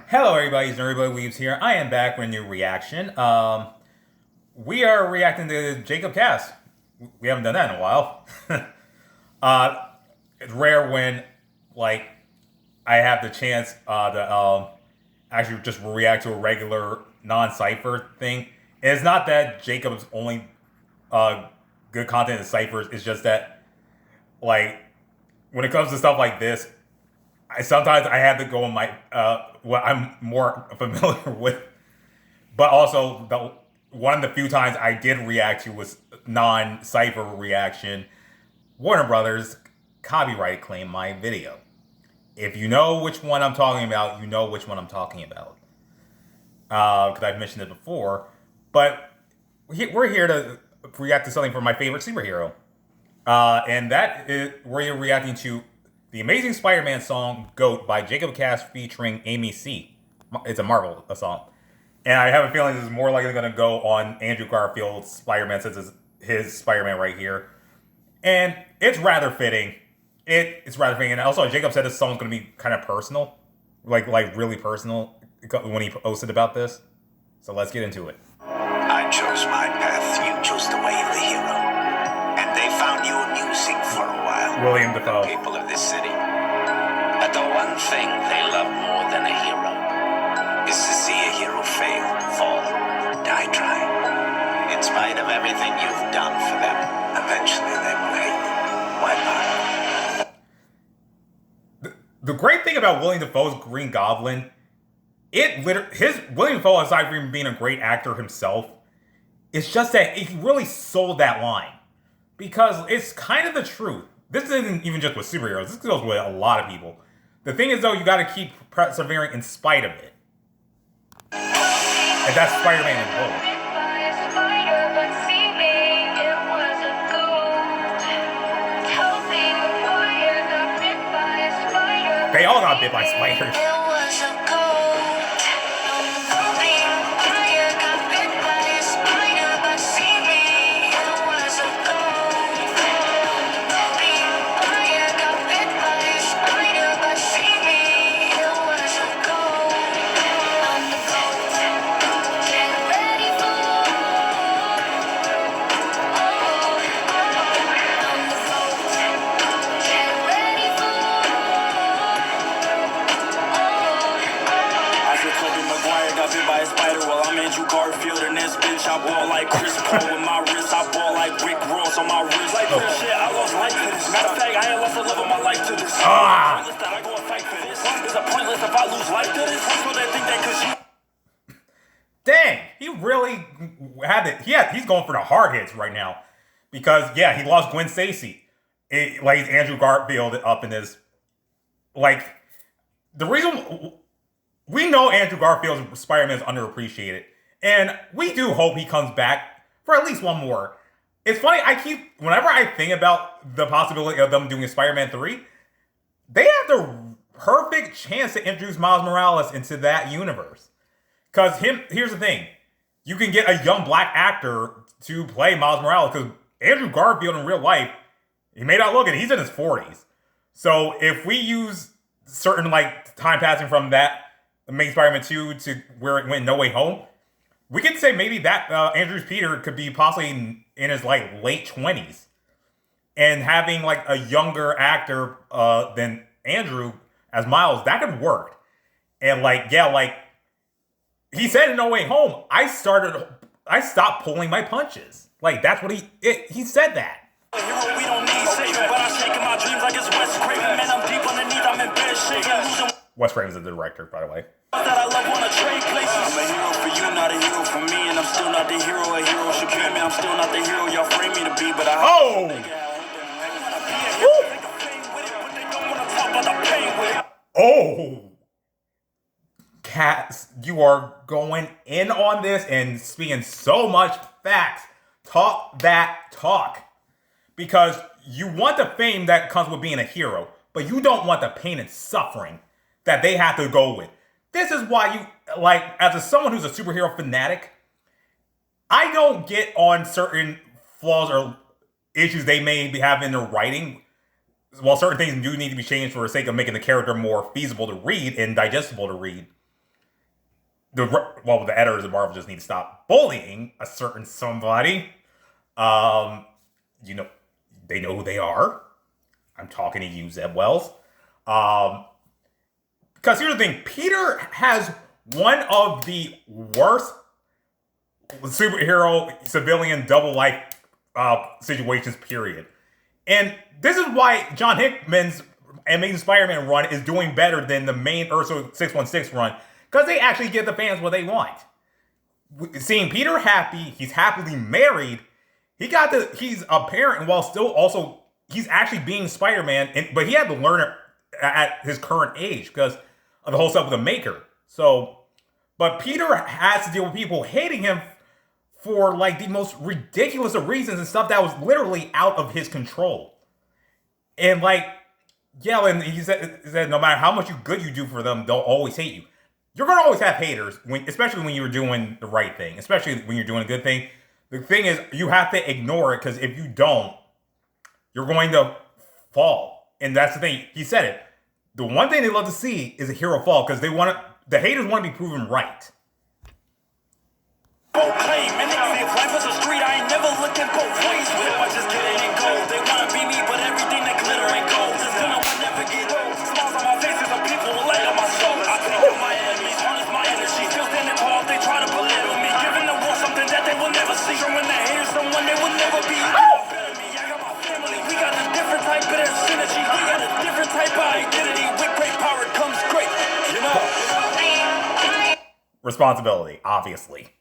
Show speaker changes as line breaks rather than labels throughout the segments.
Hello, everybody. It's Everybody Weaves here. I am back with a new reaction. We are reacting to Jacob Cast. We haven't done that in a while. uh, it's rare when, like, I have the chance to actually just react to a regular non-cipher thing. And it's not that Jacob's only good content in ciphers. It's just that, like, when it comes to stuff like this, sometimes I have to go in my what I'm more familiar with, but also one of the few times I did react to was non-cipher reaction. Warner Brothers copyright claimed my video. If you know which one I'm talking about, you know which one I'm talking about, because I've mentioned it before. But we're here to react to something from my favorite superhero, and that is we're reacting to the Amazing Spider-Man song "Goat" by Jacob Cast featuring Amy C. It's a Marvel song, and I have a feeling this is more likely going to go on Andrew Garfield's Spider-Man, since it's his Spider-Man right here, and it's rather fitting. It's rather fitting, and also Jacob said this song's going to be kind of personal, like really personal when he posted about this. So let's get into it.
I chose my path, you chose the way of the hero. And they found you amusing for a while.
William Dafoe.
The people of this city. But the one thing they love more than a hero is to see a hero fail, fall, die trying. In spite of everything you've done for them, eventually they will hate you. Why not?
The great thing about William Dafoe's Green Goblin, William Dafoe, aside from being a great actor himself, it's just that he really sold that line. Because it's kind of the truth. This isn't even just with superheroes. This goes with a lot of people. The thing is, though, you got to keep persevering in spite of it. And that's Spider-Man and Hulk. They all got bit by spiders.
By a spider, well, I'm Andrew Garfield in this bitch. I ball like Chris Paul with my wrist. I ball like Rick Ross on my wrist. Like real shit, I lost life to this. Matter of fact, I ain't lost the love of my life to this. Pointless that I go and fight for this. It's a pointless if I lose life to this. So they think that cause you.
Dang, he really had it. He's going for the hard hits right now. Because, yeah, he lost Gwen Stacy. It lays Andrew Garfield up in this. Like, the reason. We know Andrew Garfield's Spider-Man is underappreciated. And we do hope he comes back for at least one more. It's funny, whenever I think about the possibility of them doing a Spider-Man 3, they have the perfect chance to introduce Miles Morales into that universe. Because here's the thing. You can get a young black actor to play Miles Morales. Because Andrew Garfield in real life, he may not look it, he's in his 40s. So if we use certain time passing from that Amazing Spider-Man 2 to where it went No Way Home, we could say maybe that Andrew Peter could be possibly in his late 20s. And having a younger actor than Andrew as Miles, that could work. And he said in No Way Home, I stopped pulling my punches. That's what he said that.
We don't need saving, but I'm shaking my dreams like it's Wes Craven. Man, I'm deep underneath, I'm in bed shaking.
Wes Craven's the director, by the way.
That I love wanna trade places. I'm a hero for you, not a hero for me, and I'm still not the hero a hero should be. Man, I'm still not the hero y'all frame me to be, but I
Cats, you are going in on this and speaking so much facts. Talk that talk. Because you want the fame that comes with being a hero, but you don't want the pain and suffering that they have to go with. This is why you, as someone who's a superhero fanatic, I don't get on certain flaws or issues they may have in their writing. While certain things do need to be changed for the sake of making the character more feasible to read and digestible to read. the editors of Marvel just need to stop bullying a certain somebody. You know, they know who they are. I'm talking to you, Zeb Wells. Because here's the thing, Peter has one of the worst superhero civilian double life situations, period. And this is why John Hickman's Amazing Spider-Man run is doing better than the main Urso 616 run, because they actually give the fans what they want. Seeing Peter happy, he's happily married, he's a parent, while still also, he's actually being Spider-Man, but he had to learn it at his current age because of the whole stuff with the Maker. So, but Peter has to deal with people hating him for like the most ridiculous of reasons and stuff that was literally out of his control. And like, yeah, and he said no matter how much good you do for them, they'll always hate you. You're going to always have haters, especially when you're doing the right thing, especially when you're doing a good thing. The thing is, you have to ignore it, because if you don't, you're going to fall. And that's the thing. He said it. The one thing they love to see is a hero fall, because the haters want to be proven right.
Okay, man, if life was a street, I ain't never looked at both ways. But if I just get it and go, they wanna be me, but everything that glitter ain't gold. This gun will never get old. Smiles on my face is the people who light up my soul. I take on my enemies, harness my energy. Still standing tall if they try to belittle me. Giving the world something that they will never see. Showing the haters someone they will never be. I got my family, we got a different type of synergy. We got a different type of identity. With great power comes great, you know.
Responsibility, obviously.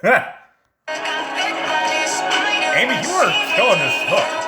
Amy, you are killing this hook.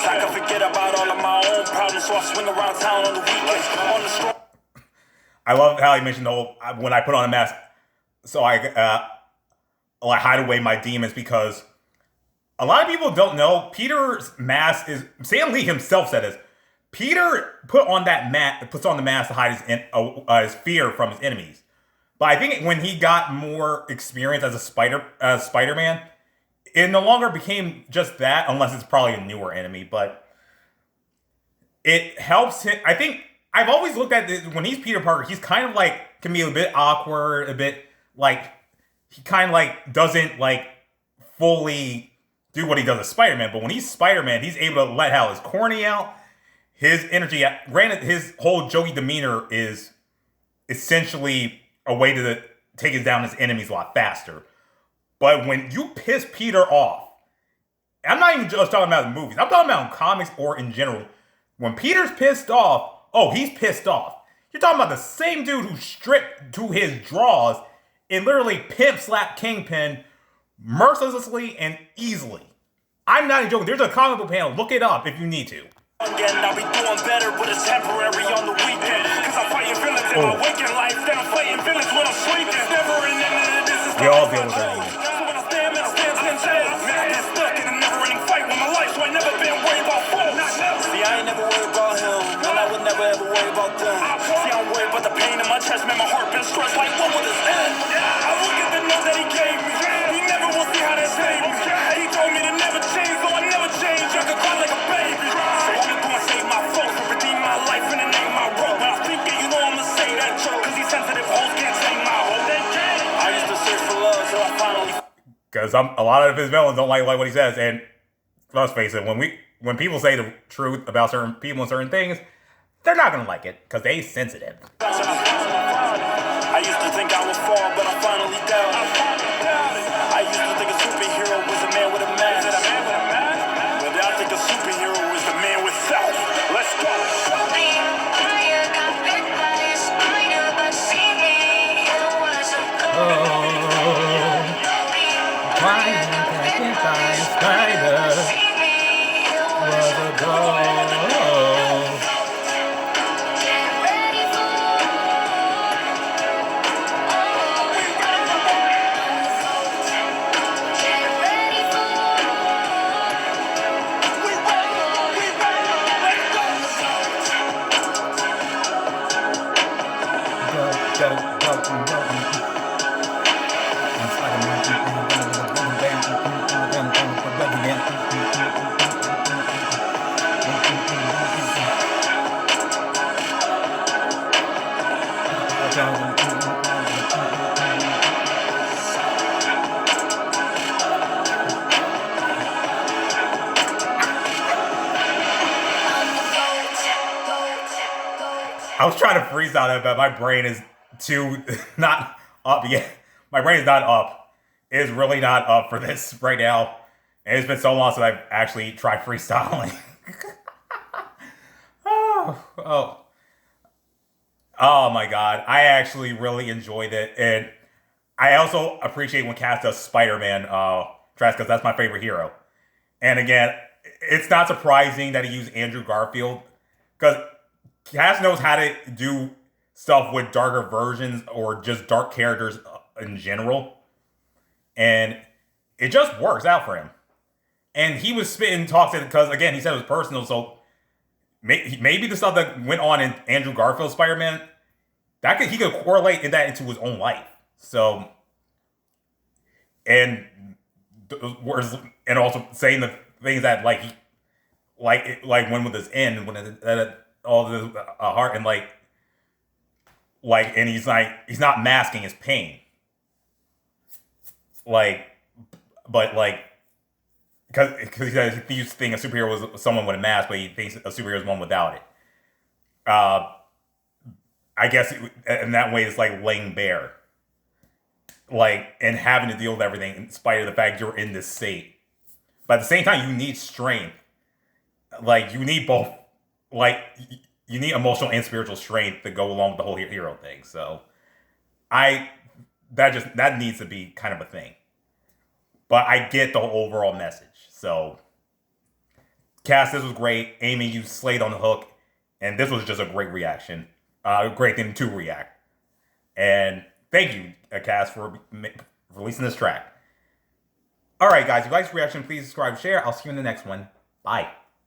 I can forget about all of my own problems, so I swing around town on the weekends. On the street.
I love how he mentioned the whole, when I put on a mask, so I hide away my demons, because a lot of people don't know, Peter's mask is, Stan Lee himself said this, Peter puts on the mask to hide his fear from his enemies. But I think when he got more experience as a Spider-Man, it no longer became just that, unless it's probably a newer enemy, but it helps him. I think I've always looked at this, when he's Peter Parker, he's kind of like, can be a bit awkward, a bit like, he kind of like doesn't like fully do what he does as Spider-Man, but when he's Spider-Man, he's able to let out his corny out, his energy. Granted, his whole jokey demeanor is essentially a way to take down his enemies a lot faster. But when you piss Peter off, I'm not even just talking about the movies, I'm talking about in comics or in general. When Peter's pissed off, oh, he's pissed off. You're talking about the same dude who stripped to his draws and literally pimp slapped Kingpin mercilessly and easily. I'm not even joking. There's a comic book panel. Look it up if you need to.
Again, I'll be doing better, but it's temporary on the weekend. Cause I'm fighting villains in my waking life, then I'm fighting villains when I'm sleeping. It's never an end to this.
We all deal with that.
So when I stand, man, I stand 10 tails. Man, I get stuck in a never-ending fight with my life, so I never been worried about foes. See, I ain't never worried about him, and I would never ever worry about them. See, I'm worried about the pain in my chest, man, my heart been stressed like, what would this end? I look at the note that he gave me, he never will see how that saved me. He told me to never change, so I never change. I could cry like a baby. So I'm gonna save my folks and redeem my life in the name of my road. When I think it, you know I'ma say that joke, cause these sensitive hoes can't take my hope. I used to search for love, so I finally.
Because a lot of his villains don't like what he says, and let's face it, when people say the truth about certain people and certain things, they're not gonna like it because they're sensitive.
I used to think I would fall, but I finally doubted. I used to think a superhero was a man with a mask. But I think a superhero is the man without. Let's go.
I was trying to freestyle that, but my brain is too not up yet. My brain is not up. It is really not up for this right now. And it's been so long since I've actually tried freestyling. oh my god. I actually really enjoyed it. And I also appreciate when Cass does Spider-Man tracks because that's my favorite hero. And again, it's not surprising that he used Andrew Garfield because Cass knows how to do stuff with darker versions or just dark characters in general. And it just works out for him. And he was spitting talks because, again, he said it was personal. So maybe the stuff that went on in Andrew Garfield's Spider-Man, he could correlate that into his own life. So, and also saying the things that like when would this end? When all the heart and and he's not masking his pain. Because he used to think a superhero was someone with a mask, but he thinks a superhero is one without it. I guess in that way, it's like laying bare. And having to deal with everything in spite of the fact you're in this state. But at the same time, you need strength. You need both. You need emotional and spiritual strength to go along with the whole hero thing. So, that needs to be kind of a thing. But I get the overall message. So, Cass, this was great. Amy, you slayed on the hook. And this was just a great reaction. A great thing to react. And thank you, Cass, for releasing this track. Alright, guys. If you like this reaction, please subscribe, share. I'll see you in the next one. Bye.